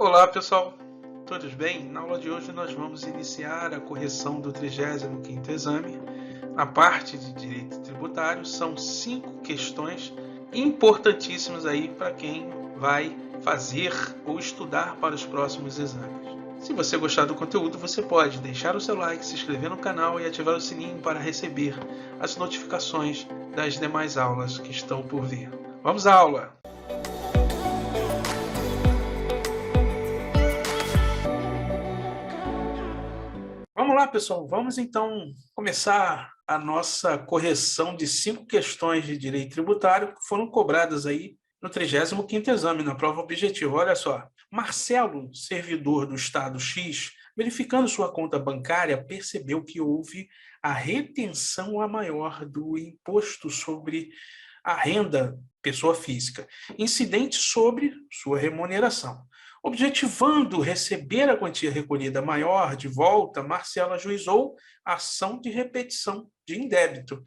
Olá pessoal, todos bem? Na aula de hoje nós vamos iniciar a correção do 35º exame. Na parte de direito tributário são 5 questões importantíssimas aí para quem vai fazer ou estudar para os próximos exames. Se você gostar do conteúdo, você pode deixar o seu like, se inscrever no canal e ativar o sininho para receber as notificações das demais aulas que estão por vir. Vamos à aula! Vamos lá, pessoal. Vamos então começar a nossa correção de 5 questões de direito tributário que foram cobradas aí no 35º exame, na prova objetiva. Olha só. Marcelo, servidor do Estado X, verificando sua conta bancária, percebeu que houve a retenção a maior do imposto sobre a renda pessoa física, incidente sobre sua remuneração. Objetivando receber a quantia recolhida maior de volta, Marcelo ajuizou ação de repetição de indébito,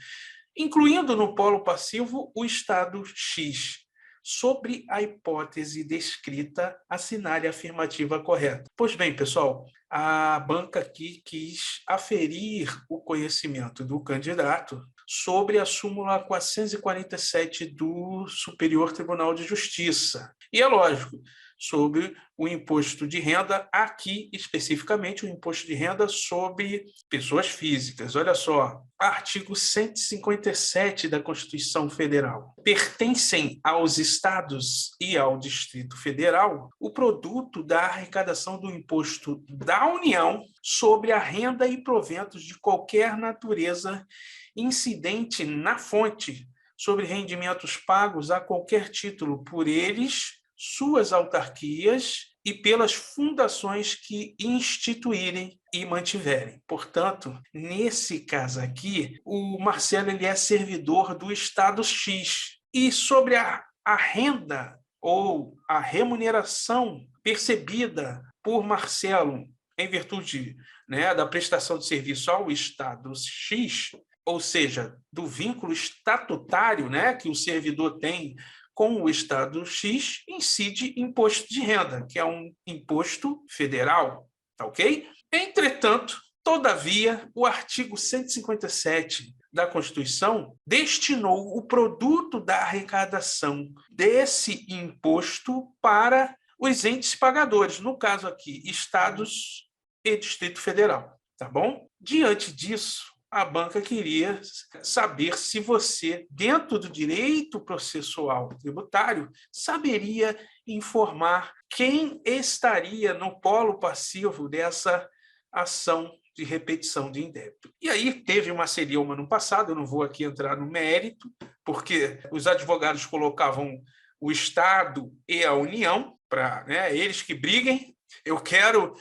incluindo no polo passivo o Estado X, sobre a hipótese descrita, assinale a afirmativa correta. Pois bem, pessoal, a banca aqui quis aferir o conhecimento do candidato sobre a súmula 447 do Superior Tribunal de Justiça. E é lógico, sobre o imposto de renda, aqui especificamente o imposto de renda sobre pessoas físicas. Olha só, artigo 157 da Constituição Federal. Pertencem aos estados e ao Distrito Federal o produto da arrecadação do imposto da União sobre a renda e proventos de qualquer natureza incidente na fonte sobre rendimentos pagos a qualquer título por eles, suas autarquias e pelas fundações que instituírem e mantiverem. Portanto, nesse caso aqui, o Marcelo ele é servidor do Estado X. E sobre a renda ou a remuneração percebida por Marcelo em virtude, da prestação de serviço ao Estado X, ou seja, do vínculo estatutário, que o servidor tem com o Estado X, incide imposto de renda, que é um imposto federal, tá ok? Entretanto, todavia, o artigo 157 da Constituição destinou o produto da arrecadação desse imposto para os entes pagadores, no caso aqui, estados e Distrito Federal, tá bom? Diante disso, a banca queria saber se você, dentro do direito processual tributário, saberia informar quem estaria no polo passivo dessa ação de repetição de indébito. E aí teve uma celeuma no passado, eu não vou aqui entrar no mérito, porque os advogados colocavam o Estado e a União, para eles que briguem, eu quero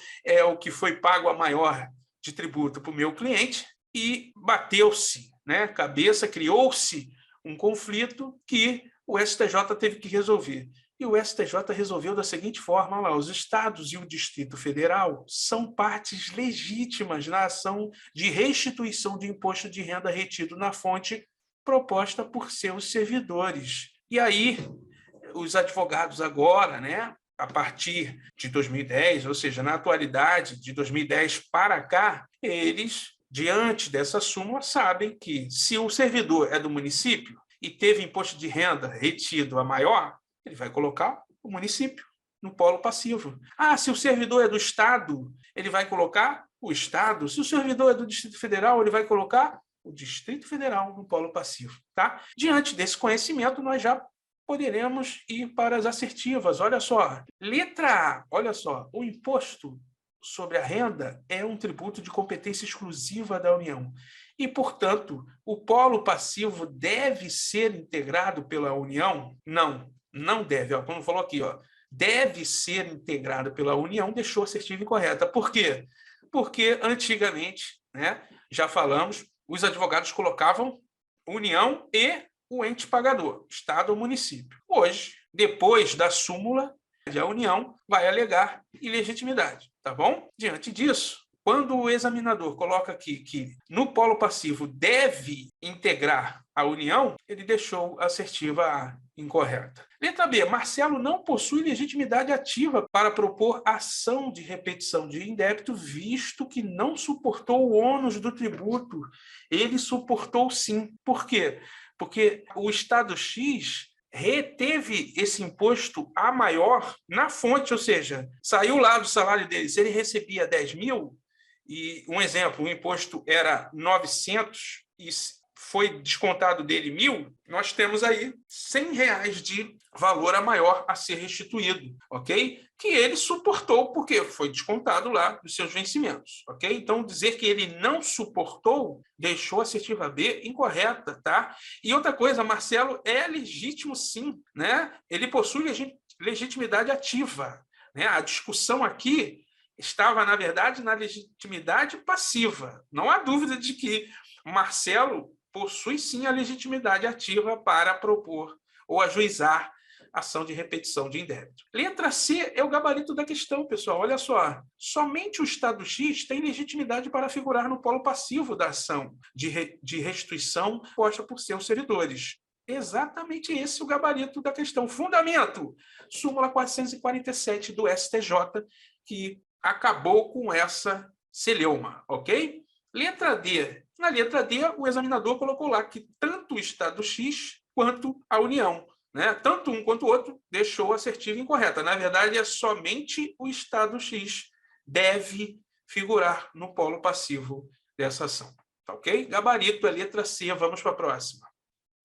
o que foi pago a maior de tributo para o meu cliente, e bateu-se, cabeça, criou-se um conflito que o STJ teve que resolver. E o STJ resolveu da seguinte forma: lá, os estados e o Distrito Federal são partes legítimas na ação de restituição de imposto de renda retido na fonte proposta por seus servidores. E aí, os advogados agora, a partir de 2010, ou seja, na atualidade, de 2010 para cá, eles, diante dessa súmula, sabem que se o servidor é do município e teve imposto de renda retido a maior, ele vai colocar o município no polo passivo. Se o servidor é do Estado, ele vai colocar o Estado. Se o servidor é do Distrito Federal, ele vai colocar o Distrito Federal no polo passivo. Tá? Diante desse conhecimento, nós já poderemos ir para as assertivas. Olha só, letra A, olha só, o imposto sobre a renda é um tributo de competência exclusiva da União e, portanto, o polo passivo deve ser integrado pela União? Não deve. Como falou aqui, deve ser integrado pela União, deixou a assertiva incorreta. Por quê? Porque antigamente, já falamos, os advogados colocavam União e o ente pagador, Estado ou município. Hoje, depois da súmula, a União vai alegar ilegitimidade, tá bom? Diante disso, quando o examinador coloca aqui que no polo passivo deve integrar a União, ele deixou a assertiva A incorreta. Letra B. Marcelo não possui legitimidade ativa para propor ação de repetição de indébito, visto que não suportou o ônus do tributo. Ele suportou sim. Por quê? Porque o Estado X reteve esse imposto A maior na fonte, ou seja, saiu lá do salário dele. Se ele recebia 10 mil, e um exemplo, o imposto era 900 e foi descontado dele 1.000, nós temos aí R$ 100 de valor a maior a ser restituído, ok? Que ele suportou porque foi descontado lá dos seus vencimentos, ok? Então, dizer que ele não suportou deixou a assertiva B incorreta, tá? E outra coisa, Marcelo é legítimo sim, né? Ele possui legitimidade ativa, né? A discussão aqui estava, na verdade, na legitimidade passiva. Não há dúvida de que Marcelo possui sim a legitimidade ativa para propor ou ajuizar ação de repetição de indébito. Letra C é o gabarito da questão, pessoal. Olha só. Somente o Estado X tem legitimidade para figurar no polo passivo da ação de restituição posta por seus servidores. Exatamente esse é o gabarito da questão. Fundamento. Súmula 447 do STJ, que acabou com essa celeuma, ok? Letra D. Na letra D, o examinador colocou lá que tanto o Estado X quanto a União, né? Tanto um quanto o outro, deixou a assertiva incorreta. Na verdade, é somente o Estado X deve figurar no polo passivo dessa ação. Tá ok? Gabarito é letra C. Vamos para a próxima.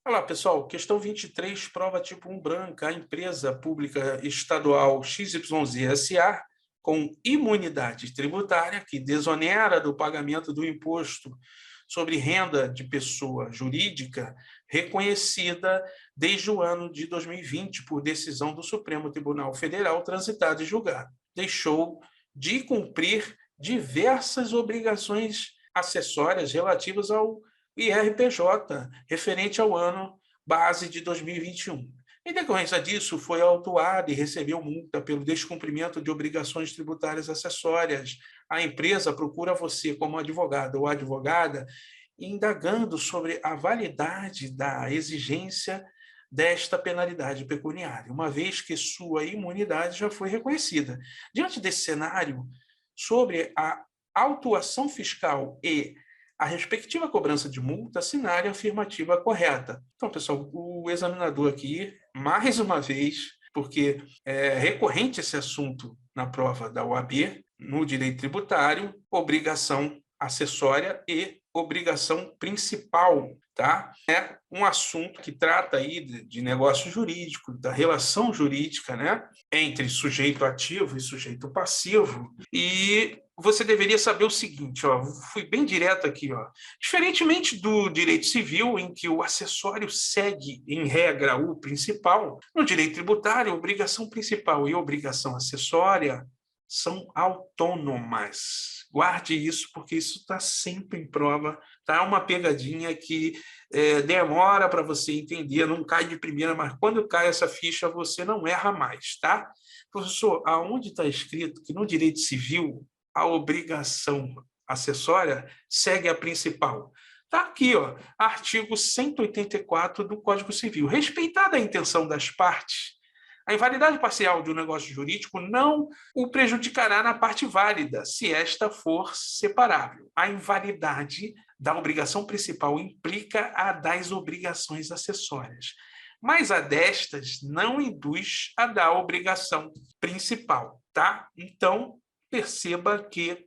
Olá, pessoal. Questão 23, prova tipo 1 branca. A empresa pública estadual XYZ S.A., com imunidade tributária, que desonera do pagamento do imposto sobre renda de pessoa jurídica, reconhecida desde o ano de 2020 por decisão do Supremo Tribunal Federal, transitada e julgada. Deixou de cumprir diversas obrigações acessórias relativas ao IRPJ, referente ao ano base de 2021. Em decorrência disso, foi autuada e recebeu multa pelo descumprimento de obrigações tributárias acessórias. A empresa procura você, como advogado ou advogada, indagando sobre a validade da exigência desta penalidade pecuniária, uma vez que sua imunidade já foi reconhecida. Diante desse cenário, sobre a autuação fiscal e a respectiva cobrança de multa, assinale a afirmativa correta. Então, pessoal, o examinador aqui, mais uma vez, porque é recorrente esse assunto na prova da OAB, no direito tributário, obrigação acessória e obrigação principal, tá? É um assunto que trata aí de negócio jurídico, da relação jurídica, né, entre sujeito ativo e sujeito passivo, e você deveria saber o seguinte, ó, fui bem direto aqui, ó. Diferentemente do direito civil, em que o acessório segue, em regra, o principal, no direito tributário, obrigação principal e obrigação acessória são autônomas. Guarde isso, porque isso está sempre em prova. Tá? Uma pegadinha que demora para você entender, não cai de primeira, mas quando cai essa ficha, você não erra mais. Tá? Professor, aonde está escrito que no direito civil a obrigação acessória segue a principal? Está aqui, ó, artigo 184 do Código Civil. Respeitada a intenção das partes, a invalidade parcial de um negócio jurídico não o prejudicará na parte válida, se esta for separável. A invalidade da obrigação principal implica a das obrigações acessórias, mas a destas não induz a da obrigação principal, tá? Então, perceba que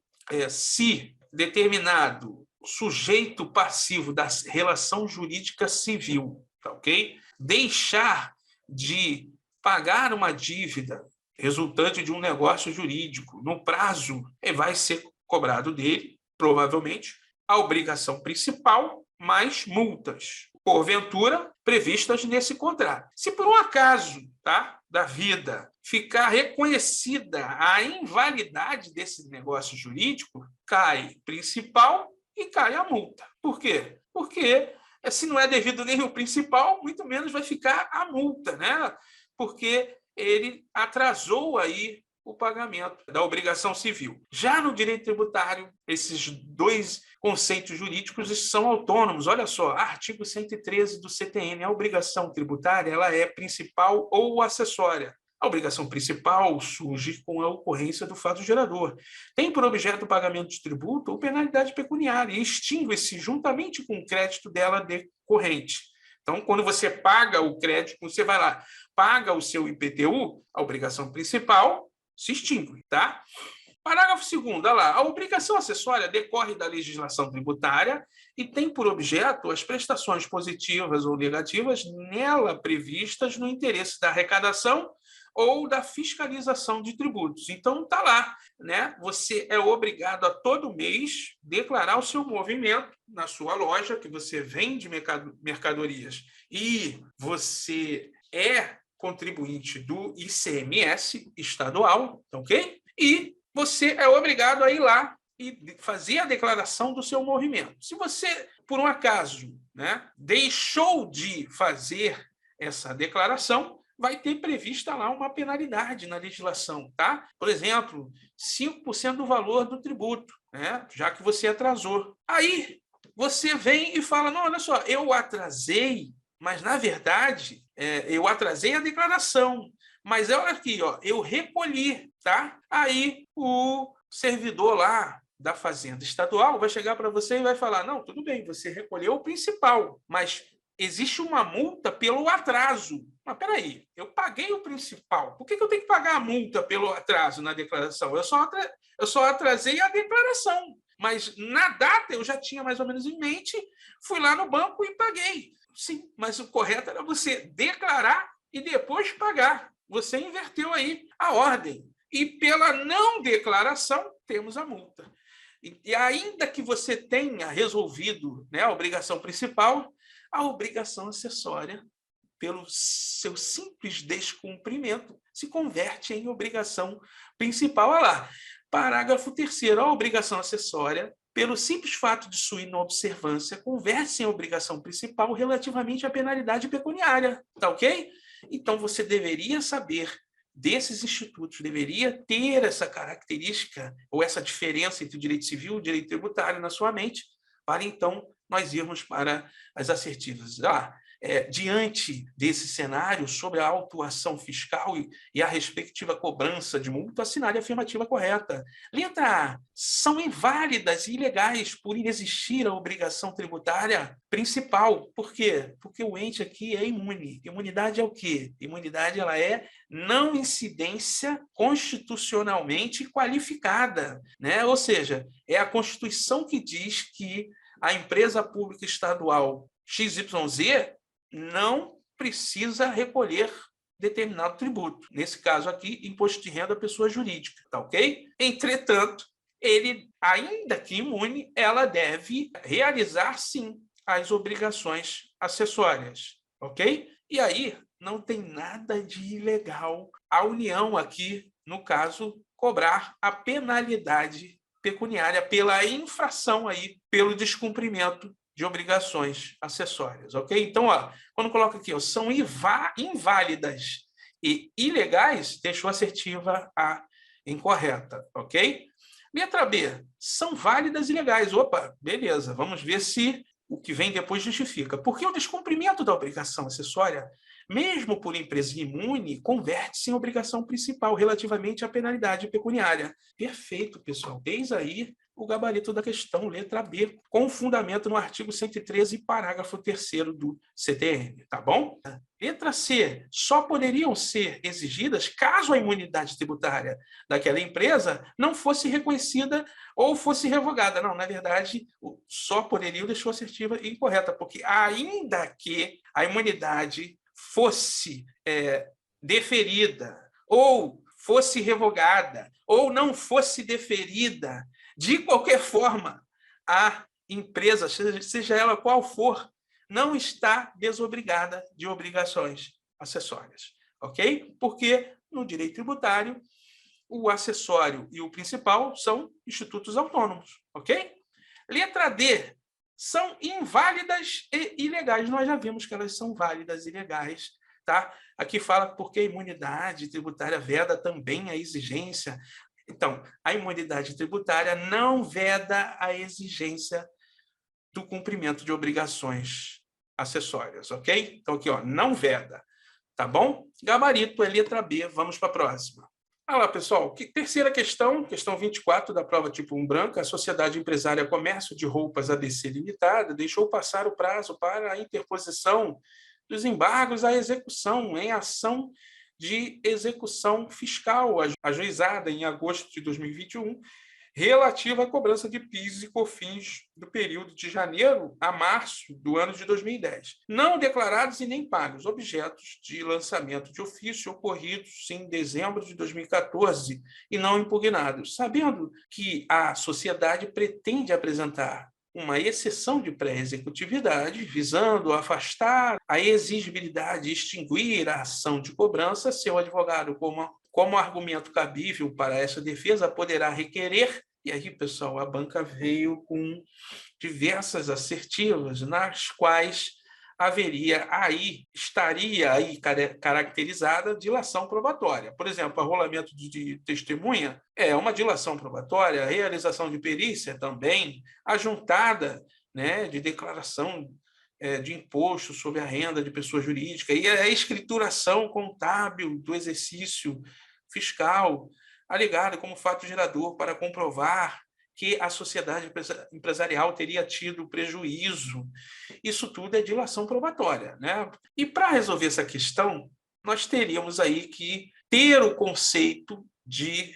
se determinado sujeito passivo da relação jurídica civil, tá ok? Deixar de pagar uma dívida resultante de um negócio jurídico no prazo, vai ser cobrado dele, provavelmente, a obrigação principal mais multas, porventura previstas nesse contrato. Se por um acaso, tá, da vida ficar reconhecida a invalidade desse negócio jurídico, cai principal e cai a multa. Por quê? Porque se não é devido nem o principal, muito menos vai ficar a multa, né? Porque ele atrasou aí o pagamento da obrigação civil. Já no direito tributário, esses dois conceitos jurídicos são autônomos. Olha só, artigo 113 do CTN, a obrigação tributária ela é principal ou acessória. A obrigação principal surge com a ocorrência do fato gerador. Tem por objeto o pagamento de tributo ou penalidade pecuniária e extingue-se juntamente com o crédito dela decorrente. Então, quando você paga o crédito, você vai lá, paga o seu IPTU, a obrigação principal se extingue, tá? Parágrafo 2º, olha lá, a obrigação acessória decorre da legislação tributária e tem por objeto as prestações positivas ou negativas nela previstas no interesse da arrecadação ou da fiscalização de tributos. Então, está lá, né? Você é obrigado a todo mês declarar o seu movimento na sua loja, que você vende mercadorias e você é contribuinte do ICMS estadual, ok? E você é obrigado a ir lá e fazer a declaração do seu movimento. Se você, por um acaso, né, deixou de fazer essa declaração, vai ter prevista lá uma penalidade na legislação, tá? Por exemplo, 5% do valor do tributo, né, já que você atrasou. Aí você vem e fala, não, olha só, eu atrasei, mas na verdade eu atrasei a declaração. Mas olha aqui, ó, eu recolhi, tá? Aí o servidor lá da Fazenda Estadual vai chegar para você e vai falar, não, tudo bem, você recolheu o principal, mas existe uma multa pelo atraso. Mas peraí, eu paguei o principal. Por que eu tenho que pagar a multa pelo atraso na declaração? Eu só atrasei a declaração. Mas na data eu já tinha mais ou menos em mente, fui lá no banco e paguei. Sim, mas o correto era você declarar e depois pagar. Você inverteu aí a ordem. E pela não declaração, temos a multa. E ainda que você tenha resolvido, né, a obrigação principal, a obrigação acessória, pelo seu simples descumprimento, se converte em obrigação principal. Olha lá, parágrafo 3º, a obrigação acessória, pelo simples fato de sua inobservância, converte-se em obrigação principal relativamente à penalidade pecuniária. Tá ok? Então, você deveria saber desses institutos, deveria ter essa característica ou essa diferença entre o direito civil e o direito tributário na sua mente, para então nós irmos para as assertivas. Diante desse cenário sobre a autuação fiscal e a respectiva cobrança de multa, assinale a afirmativa correta. Letra A. São inválidas e ilegais por inexistir a obrigação tributária principal. Por quê? Porque o ente aqui é imune. Imunidade é o quê? Imunidade ela é não incidência constitucionalmente qualificada, né? Ou seja, é a Constituição que diz que a empresa pública estadual XYZ não precisa recolher determinado tributo. Nesse caso aqui, imposto de renda à pessoa jurídica, tá ok? Entretanto, ele, ainda que imune, ela deve realizar, sim, as obrigações acessórias, ok? E aí, não tem nada de ilegal a União aqui, no caso, cobrar a penalidade pecuniária pela infração aí, pelo descumprimento de obrigações acessórias, ok? Então, ó, quando coloca aqui, ó, são inválidas e ilegais, deixou assertiva a incorreta, ok? Letra B, são válidas e legais. Opa, beleza, vamos ver se o que vem depois justifica. Porque o descumprimento da obrigação acessória, mesmo por empresa imune, converte-se em obrigação principal relativamente à penalidade pecuniária. Perfeito, pessoal. Eis aí o gabarito da questão, letra B, com fundamento no artigo 113, parágrafo 3º do CTN, tá bom? Letra C, só poderiam ser exigidas caso a imunidade tributária daquela empresa não fosse reconhecida ou fosse revogada. Não, na verdade, o só poderiam deixou assertiva e incorreta, porque ainda que a imunidade fosse deferida ou fosse revogada ou não fosse deferida, de qualquer forma, a empresa, seja ela qual for, não está desobrigada de obrigações acessórias, ok? Porque no direito tributário, o acessório e o principal são institutos autônomos, ok? Letra D, são inválidas e ilegais. Nós já vimos que elas são válidas e legais tá? Aqui fala porque a imunidade tributária veda também a exigência. Então, a imunidade tributária não veda a exigência do cumprimento de obrigações acessórias, ok? Então, aqui, ó, não veda, tá bom? Gabarito é letra B, vamos para a próxima. Olha lá, pessoal, terceira questão, questão 24 da prova tipo 1 branca, a Sociedade Empresária Comércio de Roupas ABC Limitada deixou passar o prazo para a interposição dos embargos à execução em ação de execução fiscal ajuizada em agosto de 2021, relativa à cobrança de PIS e COFINS do período de janeiro a março do ano de 2010, não declarados e nem pagos, objetos de lançamento de ofício ocorridos em dezembro de 2014 e não impugnados, sabendo que a sociedade pretende apresentar uma exceção de pré-executividade, visando afastar a exigibilidade e extinguir a ação de cobrança, seu advogado, como argumento cabível para essa defesa, poderá requerer, e aí, pessoal, a banca veio com diversas assertivas, nas quais estaria aí caracterizada dilação probatória. Por exemplo, arrolamento de testemunha é uma dilação probatória, a realização de perícia também, a juntada, né, de declaração de imposto sobre a renda de pessoa jurídica e a escrituração contábil do exercício fiscal, alegada como fato gerador para comprovar que a sociedade empresarial teria tido prejuízo. Isso tudo é dilação probatória, né? E para resolver essa questão, nós teríamos aí que ter o conceito de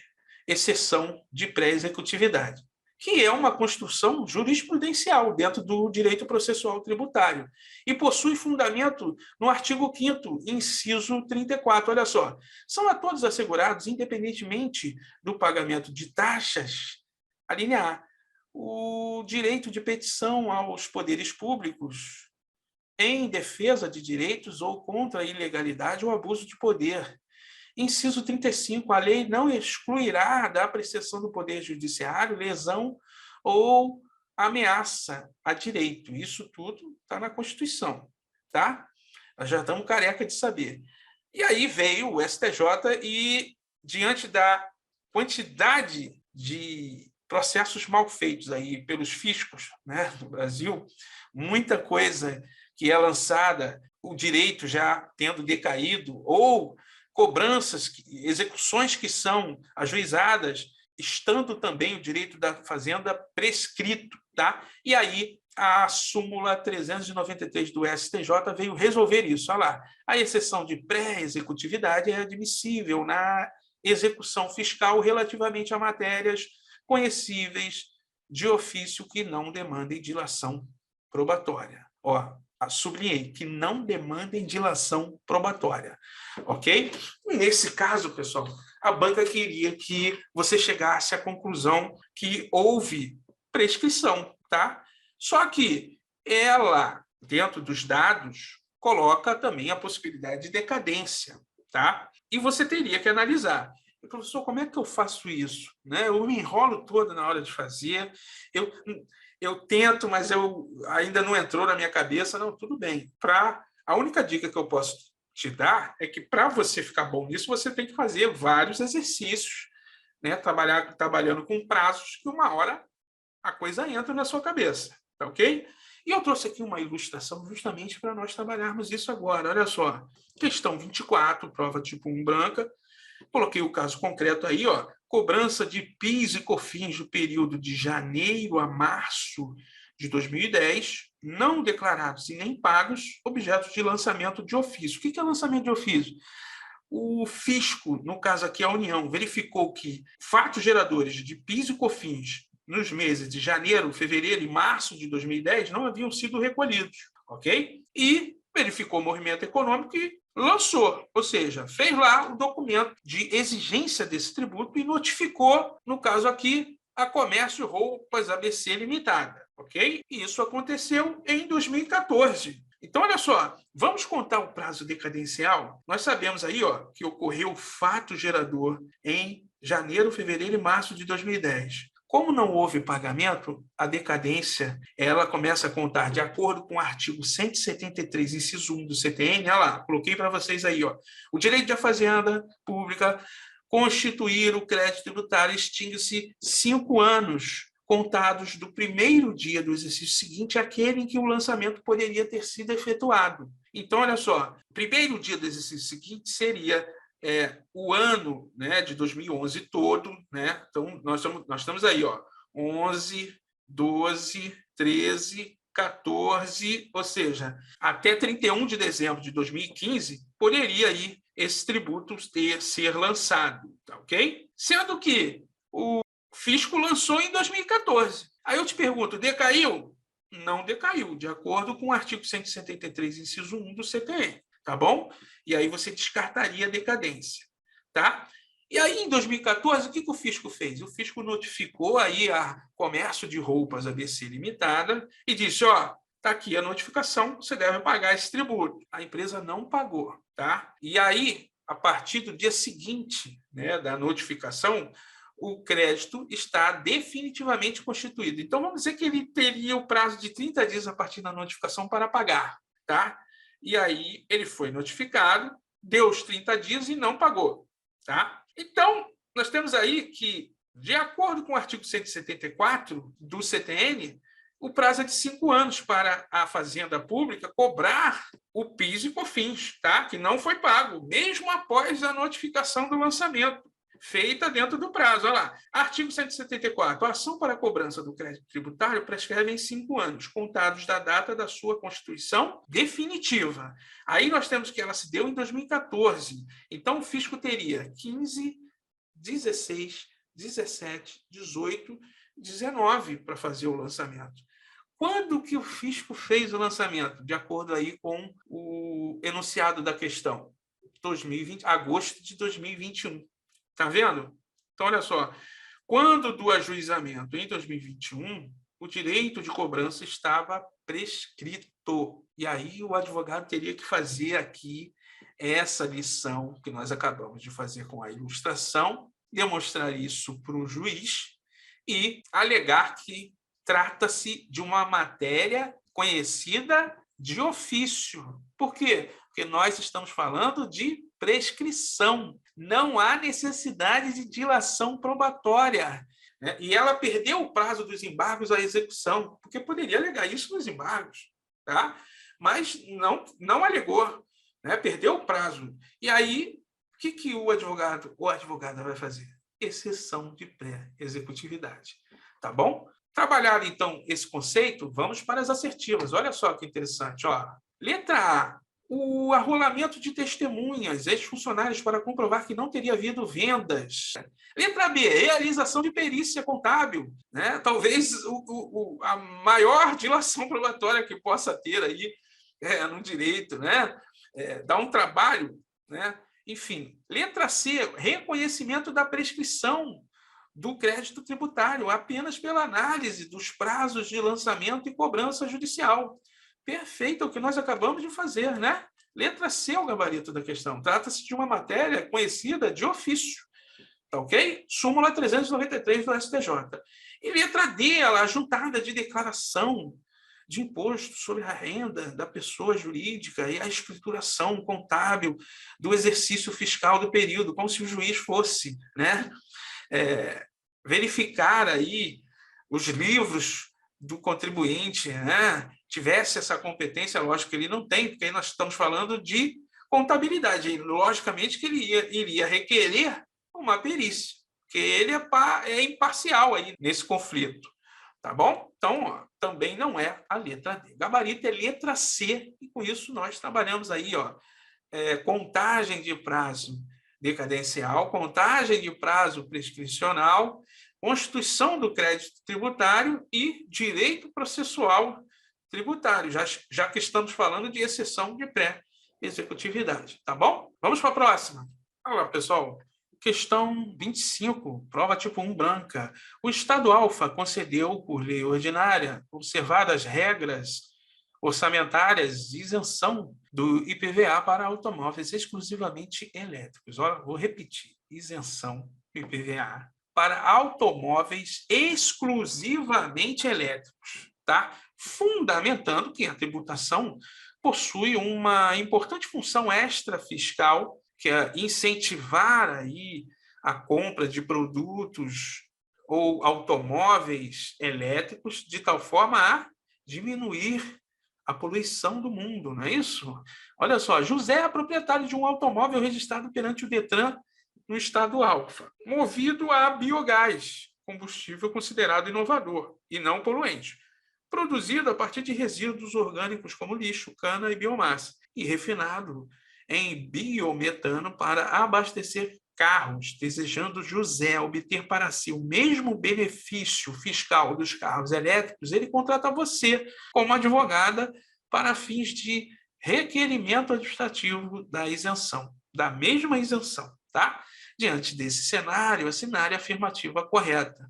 exceção de pré-executividade, que é uma construção jurisprudencial dentro do direito processual tributário e possui fundamento no artigo 5º, inciso 34. Olha só, são a todos assegurados, independentemente do pagamento de taxas, a linha A, o direito de petição aos poderes públicos em defesa de direitos ou contra a ilegalidade ou abuso de poder. Inciso 35, a lei não excluirá da apreciação do Poder Judiciário lesão ou ameaça a direito. Isso tudo está na Constituição, tá? Nós já estamos careca de saber. E aí veio o STJ e, diante da quantidade de processos mal feitos aí pelos fiscos, né, do Brasil, muita coisa que é lançada, o direito já tendo decaído, ou cobranças, execuções que são ajuizadas, estando também o direito da fazenda prescrito, tá? E aí a súmula 393 do STJ veio resolver isso. Olha lá, a exceção de pré-executividade é admissível na execução fiscal relativamente a matérias conhecíveis de ofício que não demandem dilação probatória. Ó, sublinhei, que não demandem dilação probatória, ok? Nesse caso, pessoal, a banca queria que você chegasse à conclusão que houve prescrição, tá? Só que ela, dentro dos dados, coloca também a possibilidade de decadência, tá? E você teria que analisar. Professor, como é que eu faço isso? Né? Eu me enrolo todo na hora de fazer, eu tento, mas ainda não entrou na minha cabeça. Não, tudo bem. A única dica que eu posso te dar é que, para você ficar bom nisso, você tem que fazer vários exercícios, né? Trabalhando com prazos que uma hora a coisa entra na sua cabeça, tá ok? E eu trouxe aqui uma ilustração justamente para nós trabalharmos isso agora. Olha só, questão 24, prova tipo 1 branca. Coloquei o caso concreto aí, ó, cobrança de PIS e COFINS do período de janeiro a março de 2010, não declarados e nem pagos, objetos de lançamento de ofício. O que é lançamento de ofício? O fisco, no caso aqui a União, verificou que fatos geradores de PIS e COFINS nos meses de janeiro, fevereiro e março de 2010 não haviam sido recolhidos, ok? E verificou o movimento econômico e lançou, ou seja, fez lá o documento de exigência desse tributo e notificou, no caso aqui, a Comércio Roupas ABC Limitada, ok? E isso aconteceu em 2014. Então, olha só, vamos contar o prazo decadencial? Nós sabemos aí, ó, que ocorreu o fato gerador em janeiro, fevereiro e março de 2010. Como não houve pagamento, a decadência ela começa a contar de acordo com o artigo 173, inciso 1 do CTN. Olha lá, coloquei para vocês aí, ó. O direito de fazenda pública constituir o crédito tributário extingue-se 5 anos contados do primeiro dia do exercício seguinte àquele em que o lançamento poderia ter sido efetuado. Então, olha só, primeiro dia do exercício seguinte seria o ano, né, de 2011 todo, né? Então, nós estamos aí, ó, 11, 12, 13, 14, ou seja, até 31 de dezembro de 2015, poderia aí esse tributo ser lançado, tá ok? Sendo que o fisco lançou em 2014. Aí eu te pergunto, decaiu? Não decaiu, de acordo com o artigo 173, inciso 1 do CTN, tá bom? E aí você descartaria a decadência, tá? E aí, em 2014, o que o fisco fez? O fisco notificou aí a Comércio de Roupas ABC Limitada e disse, ó, está aqui a notificação, você deve pagar esse tributo. A empresa não pagou, tá? E aí, a partir do dia seguinte, né, da notificação, o crédito está definitivamente constituído. Então, vamos dizer que ele teria o prazo de 30 dias a partir da notificação para pagar, tá? E aí, ele foi notificado, deu os 30 dias e não pagou, tá? Então, nós temos aí que, de acordo com o artigo 174 do CTN, o prazo é de 5 anos para a Fazenda Pública cobrar o PIS e COFINS, tá? Que não foi pago, mesmo após a notificação do lançamento, feita dentro do prazo. Olha lá, artigo 174. A ação para a cobrança do crédito tributário prescreve em 5 anos, contados da data da sua constituição definitiva. Aí nós temos que ela se deu em 2014. Então, o fisco teria 15, 16, 17, 18, 19 para fazer o lançamento. Quando que o fisco fez o lançamento? De acordo aí com o enunciado da questão, 2020, agosto de 2021. Tá vendo? Então, olha só. Quando do ajuizamento em 2021, o direito de cobrança estava prescrito. E aí o advogado teria que fazer aqui essa lição que nós acabamos de fazer com a ilustração, demonstrar isso para o juiz e alegar que trata-se de uma matéria conhecida de ofício. Por quê? Porque nós estamos falando de prescrição. Não há necessidade de dilação probatória, né? E ela perdeu o prazo dos embargos à execução, porque poderia alegar isso nos embargos, tá? Mas não alegou, né? Perdeu o prazo. E aí, o que o advogado ou a advogada vai fazer? Exceção de pré-executividade, tá bom? Trabalhado, então, esse conceito, vamos para as assertivas. Olha só que interessante. Ó. Letra A. O arrolamento de testemunhas, ex-funcionários, para comprovar que não teria havido vendas. Letra B. Realização de perícia contábil. Né? Talvez a maior dilação probatória que possa ter aí no direito. Né? Dá um trabalho. Né? Enfim. Letra C. Reconhecimento da prescrição do crédito tributário, apenas pela análise dos prazos de lançamento e cobrança judicial. Perfeito, é o que nós acabamos de fazer, né? Letra C, o gabarito da questão. Trata-se de uma matéria conhecida de ofício, tá ok? Súmula 393 do STJ. E letra D, a ajuntada de declaração de imposto sobre a renda da pessoa jurídica e a escrituração contábil do exercício fiscal do período, como se o juiz fosse, né? Verificar aí os livros do contribuinte, né? Tivesse essa competência, lógico que ele não tem, porque aí nós estamos falando de contabilidade, e, logicamente que ele iria requerer uma perícia, porque ele é imparcial aí nesse conflito, tá bom? Então, ó, também não é a letra D. Gabarito é letra C, e com isso nós trabalhamos aí, ó, contagem de prazo decadencial, contagem de prazo prescricional, constituição do crédito tributário e direito processual tributário, já que estamos falando de exceção de pré-executividade, tá bom? Vamos para a próxima. Olá, pessoal. Questão 25, prova tipo 1 branca. O Estado Alfa concedeu, por lei ordinária, observadas regras orçamentárias, isenção do IPVA para automóveis exclusivamente elétricos. Olha, vou repetir, isenção do IPVA para automóveis exclusivamente elétricos, tá? Fundamentando que a tributação possui uma importante função extrafiscal, que é incentivar aí a compra de produtos ou automóveis elétricos de tal forma a diminuir a poluição do mundo, não é isso? Olha só, José é proprietário de um automóvel registrado perante o Detran no estado Alfa, movido a biogás, combustível considerado inovador e não poluente, produzido a partir de resíduos orgânicos como lixo, cana e biomassa, e refinado em biometano para abastecer carros, desejando José obter para si o mesmo benefício fiscal dos carros elétricos, ele contrata você como advogada para fins de requerimento administrativo da isenção, da mesma isenção, tá? Diante desse cenário, assinale a afirmativa correta.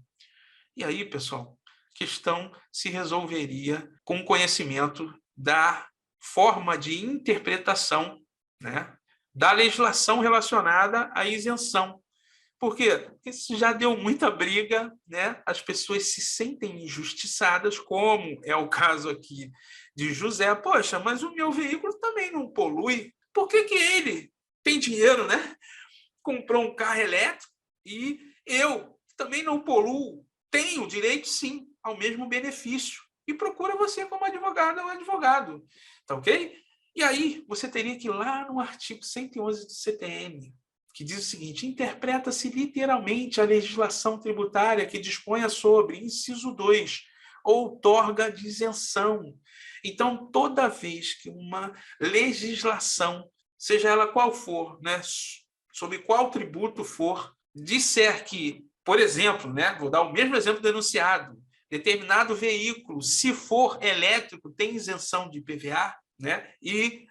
E aí, pessoal, a questão se resolveria com conhecimento da forma de interpretação, né, da legislação relacionada à isenção. Por quê? Porque isso já deu muita briga, né? As pessoas se sentem injustiçadas, como é o caso aqui de José. Poxa, mas o meu veículo também não polui. Por que que ele tem dinheiro, né? Comprou um carro elétrico e eu também não poluo. Tenho direito, sim, ao mesmo benefício. E procura você como advogada ou advogado. Tá ok? E aí, você teria que ir lá no artigo 111 do CTN, que diz o seguinte: interpreta-se literalmente a legislação tributária que disponha sobre, inciso 2, outorga de isenção. Então, toda vez que uma legislação, seja ela qual for, né, sobre qual tributo for, disser que, por exemplo, né, vou dar o mesmo exemplo denunciado, determinado veículo, se for elétrico, tem isenção de IPVA, né, e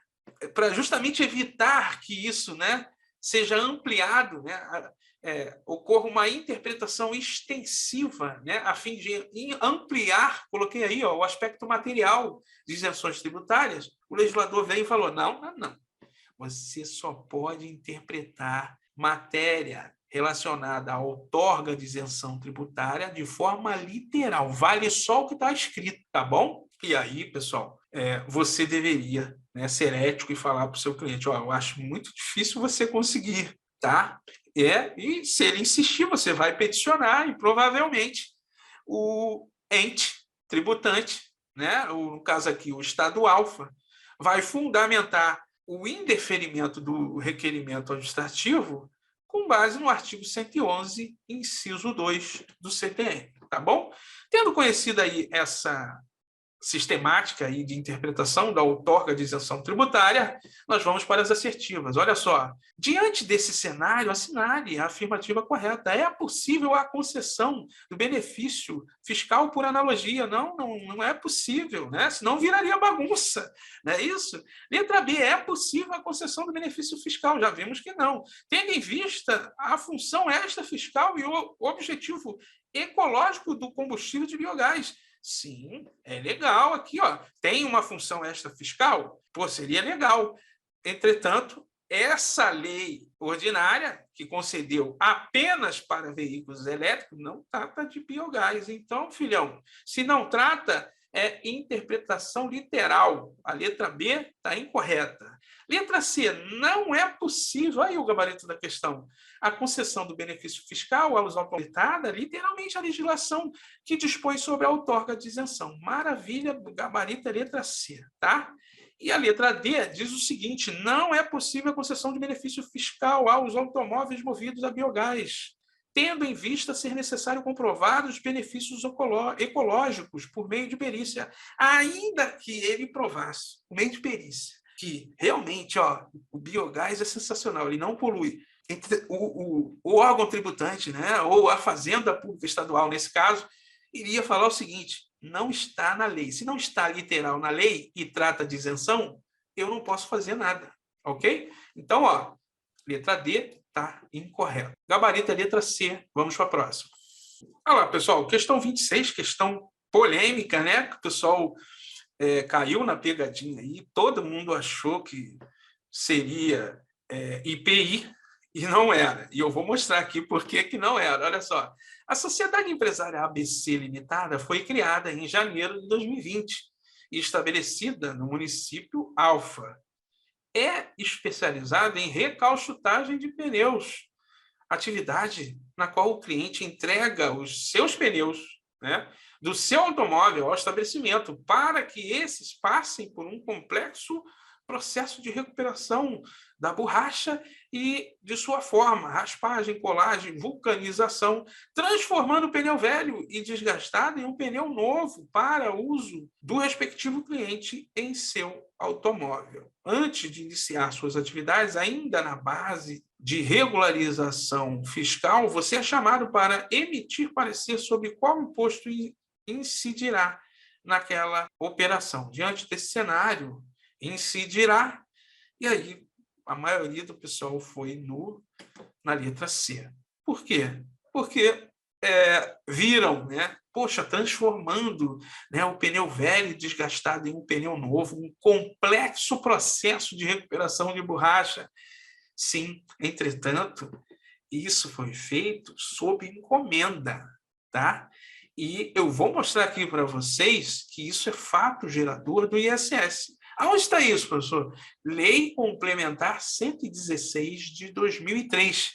para justamente evitar que isso, né, seja ampliado, né, ocorra uma interpretação extensiva, né, a fim de ampliar, coloquei aí, ó, o aspecto material de isenções tributárias, o legislador veio e falou: não, não, não. Você só pode interpretar matéria relacionada à outorga de isenção tributária de forma literal. Vale só o que está escrito, tá bom? E aí, pessoal, você deveria, né, ser ético e falar para o seu cliente: ó, eu acho muito difícil você conseguir, tá? E se ele insistir, você vai peticionar e provavelmente o ente tributante, né, no caso aqui o Estado Alfa, vai fundamentar o indeferimento do requerimento administrativo com base no artigo 111, inciso 2 do CTN, tá bom? Tendo conhecido aí essa sistemática aí de interpretação da outorga de isenção tributária, nós vamos para as assertivas. Olha só, diante desse cenário, assinale a afirmativa correta. É possível a concessão do benefício fiscal por analogia? Não, não é possível, né? Senão viraria bagunça, não é isso? Letra B, é possível a concessão do benefício fiscal? Já vimos que não. Tendo em vista a função extrafiscal e o objetivo ecológico do combustível de biogás. Sim, é legal aqui, ó. Tem uma função extrafiscal? Pô, seria legal. Entretanto, essa lei ordinária, que concedeu apenas para veículos elétricos, não trata de biogás. Então, filhão, se não trata, é interpretação literal. A letra B está incorreta. Letra C, não é possível, aí o gabarito da questão, a concessão do benefício fiscal aos autorizados, literalmente a legislação que dispõe sobre a outorga de isenção. Maravilha, gabarito é letra C, tá? E a letra D diz o seguinte: não é possível a concessão de benefício fiscal aos automóveis movidos a biogás, tendo em vista ser necessário comprovar os benefícios ecológicos por meio de perícia, ainda que ele provasse, por meio de perícia, que realmente, ó, o biogás é sensacional, ele não polui. O órgão tributante, né, ou a fazenda pública estadual, nesse caso, iria falar o seguinte: não está na lei. Se não está literal na lei e trata de isenção, eu não posso fazer nada, ok? Então, ó, letra D está incorreta. Gabarito é letra C. Vamos para a próxima. Olha lá, pessoal, questão 26, questão polêmica, né? Que o pessoal caiu na pegadinha aí, todo mundo achou que seria IPI, E não era. E eu vou mostrar aqui por que não era. Olha só. A Sociedade Empresária ABC Limitada foi criada em janeiro de 2020 e estabelecida no município Alfa. É especializada em recalchutagem de pneus, atividade na qual o cliente entrega os seus pneus, né, do seu automóvel ao estabelecimento para que esses passem por um complexo processo de recuperação da borracha e de sua forma, raspagem, colagem, vulcanização, transformando o pneu velho e desgastado em um pneu novo para uso do respectivo cliente em seu automóvel. Antes de iniciar suas atividades, ainda na base de regularização fiscal, você é chamado para emitir parecer sobre qual imposto incidirá naquela operação. Diante desse cenário, incidirá, e aí a maioria do pessoal foi na letra C. Por quê? Porque viram, né? Poxa, transformando, né, o pneu velho e desgastado em um pneu novo, um complexo processo de recuperação de borracha. Sim, entretanto, isso foi feito sob encomenda, tá? E eu vou mostrar aqui para vocês que isso é fato gerador do ISS. Aonde está isso, professor? Lei Complementar 116 de 2003,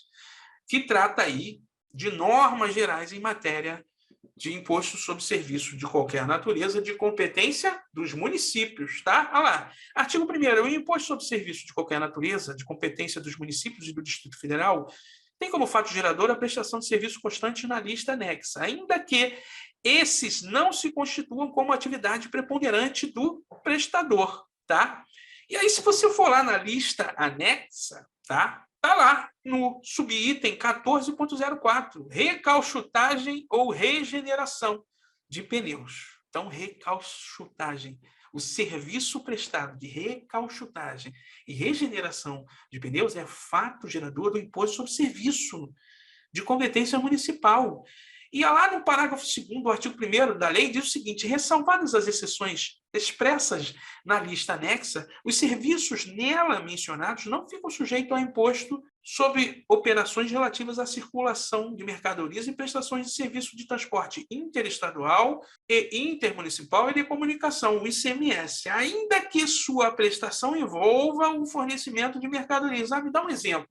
que trata aí de normas gerais em matéria de imposto sobre serviço de qualquer natureza de competência dos municípios, tá? Olha lá. Artigo 1º. O imposto sobre serviço de qualquer natureza de competência dos municípios e do Distrito Federal tem como fato gerador a prestação de serviço constante na lista anexa, ainda que esses não se constituam como atividade preponderante do prestador, tá? E aí, se você for lá na lista anexa, tá? Tá lá no subitem 14.04, recalchutagem ou regeneração de pneus. Então, recalchutagem, o serviço prestado de recalchutagem e regeneração de pneus é fato gerador do imposto sobre serviço de competência municipal. E lá no parágrafo 2º do artigo 1º da lei diz o seguinte: ressalvadas as exceções expressas na lista anexa, os serviços nela mencionados não ficam sujeitos ao imposto sobre operações relativas à circulação de mercadorias e prestações de serviço de transporte interestadual e intermunicipal e de comunicação, o ICMS, ainda que sua prestação envolva o fornecimento de mercadorias. Me dá um exemplo.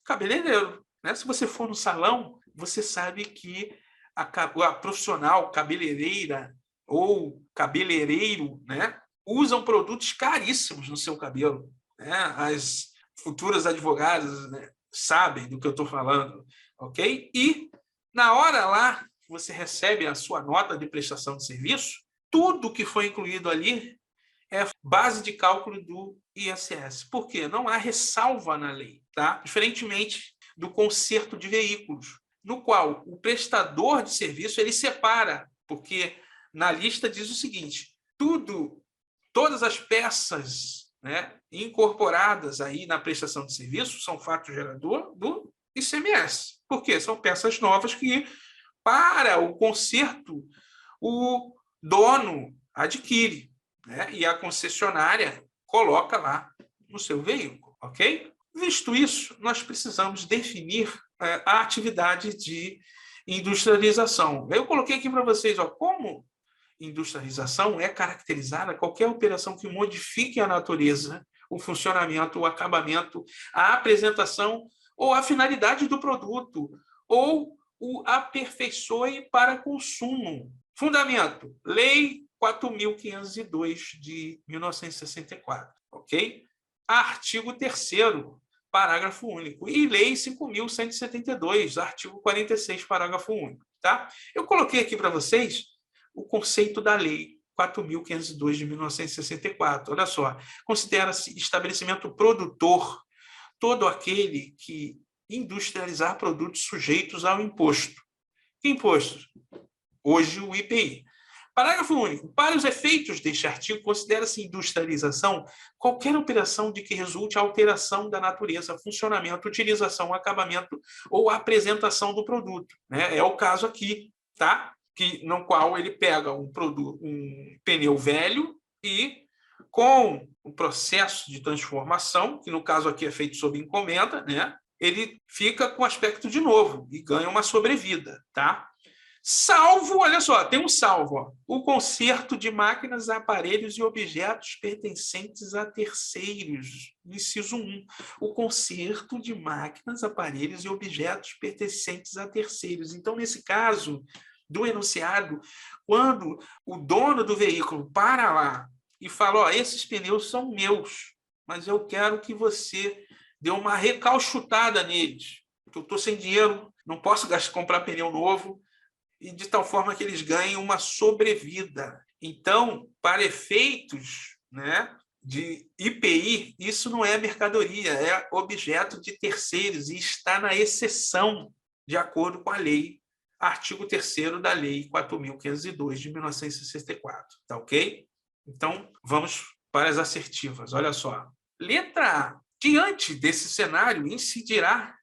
Cabeleireiro, né? Se você for no salão, você sabe que a profissional cabeleireira ou cabeleireiro, né, usam produtos caríssimos no seu cabelo, né? As futuras advogadas, né, sabem do que eu estou falando, ok? E na hora lá que você recebe a sua nota de prestação de serviço, tudo que foi incluído ali é base de cálculo do ISS. Por quê? Não há ressalva na lei, tá? Diferentemente do conserto de veículos, no qual o prestador de serviço ele separa, porque na lista diz o seguinte: todas as peças, né, incorporadas aí na prestação de serviço são fato gerador do ICMS. Por quê? São peças novas que, para o conserto, o dono adquire, né, e a concessionária coloca lá no seu veículo, ok? Visto isso, nós precisamos definir a atividade de industrialização. Eu coloquei aqui para vocês, como industrialização é caracterizada qualquer operação que modifique a natureza, o funcionamento, o acabamento, a apresentação ou a finalidade do produto, ou o aperfeiçoe para consumo. Fundamento: Lei 4.502 de 1964, ok? Artigo 3º, parágrafo único. E Lei 5.172, artigo 46, parágrafo único. Tá? Eu coloquei aqui para vocês o conceito da Lei 4.502 de 1964. Olha só, considera-se estabelecimento produtor todo aquele que industrializar produtos sujeitos ao imposto. Que imposto? Hoje, o IPI. Parágrafo único. Para os efeitos deste artigo, considera-se industrialização qualquer operação de que resulte alteração da natureza, funcionamento, utilização, acabamento ou apresentação do produto. É o caso aqui, tá? No qual ele pega um pneu velho e, com o processo de transformação, que no caso aqui é feito sob encomenda, né, ele fica com aspecto de novo e ganha uma sobrevida, tá? Salvo, olha só, tem um salvo, ó, o conserto de máquinas, aparelhos e objetos pertencentes a terceiros, inciso 1. O conserto de máquinas, aparelhos e objetos pertencentes a terceiros. Então, nesse caso do enunciado, quando o dono do veículo para lá e fala, ó, esses pneus são meus, mas eu quero que você dê uma recalchutada neles, porque eu estou sem dinheiro, não posso comprar pneu novo, e de tal forma que eles ganhem uma sobrevida. Então, para efeitos, né, de IPI, isso não é mercadoria, é objeto de terceiros e está na exceção, de acordo com a lei, artigo 3º da Lei 4.502, de 1964. Tá ok? Então, vamos para as assertivas. Olha só. Letra A. Diante desse cenário, incidirá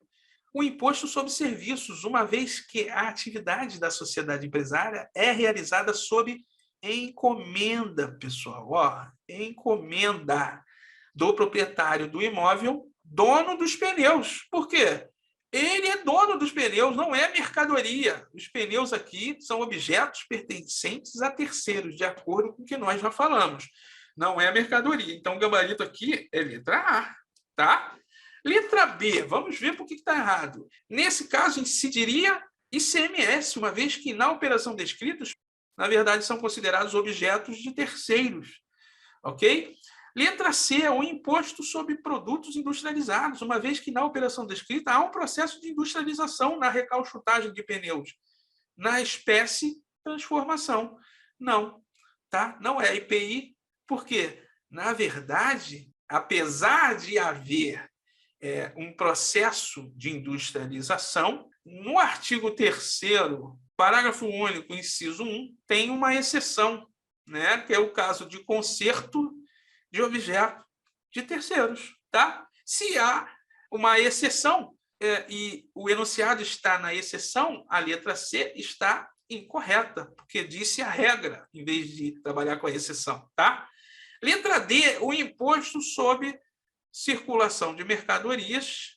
o imposto sobre serviços, uma vez que a atividade da sociedade empresária é realizada sob encomenda, pessoal. Ó, encomenda do proprietário do imóvel, dono dos pneus. Por quê? Ele é dono dos pneus, não é mercadoria. Os pneus aqui são objetos pertencentes a terceiros, de acordo com o que nós já falamos. Não é mercadoria. Então, o gabarito aqui é letra A, tá? Letra B, vamos ver por que está errado. Nesse caso, incidiria ICMS, uma vez que na operação descritos, na verdade, são considerados objetos de terceiros. Ok? Letra C é o imposto sobre produtos industrializados, uma vez que na operação descrita há um processo de industrialização na recalchutagem de pneus, na espécie transformação. Não, tá? Não é IPI, porque, na verdade, apesar de haver um processo de industrialização, no artigo 3º, parágrafo único, inciso 1, tem uma exceção, né, que é o caso de conserto de objeto de terceiros. Tá? Se há uma exceção e o enunciado está na exceção, a letra C está incorreta, porque disse a regra, em vez de trabalhar com a exceção. Tá? Letra D, o imposto sobre circulação de mercadorias,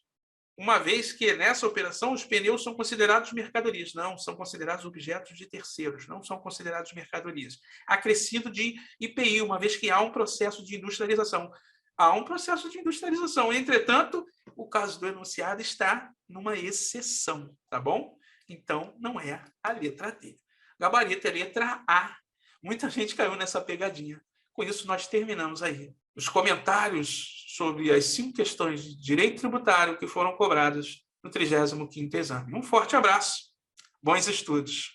uma vez que nessa operação os pneus são considerados mercadorias, não, são considerados objetos de terceiros, não são considerados mercadorias. Acrescido de IPI, uma vez que há um processo de industrialização. Há um processo de industrialização, entretanto, o caso do enunciado está numa exceção, tá bom? Então, não é a letra D. Gabarito é letra A. Muita gente caiu nessa pegadinha. Com isso, nós terminamos aí os comentários sobre as 5 questões de direito tributário que foram cobradas no 35º exame. Um forte abraço, bons estudos!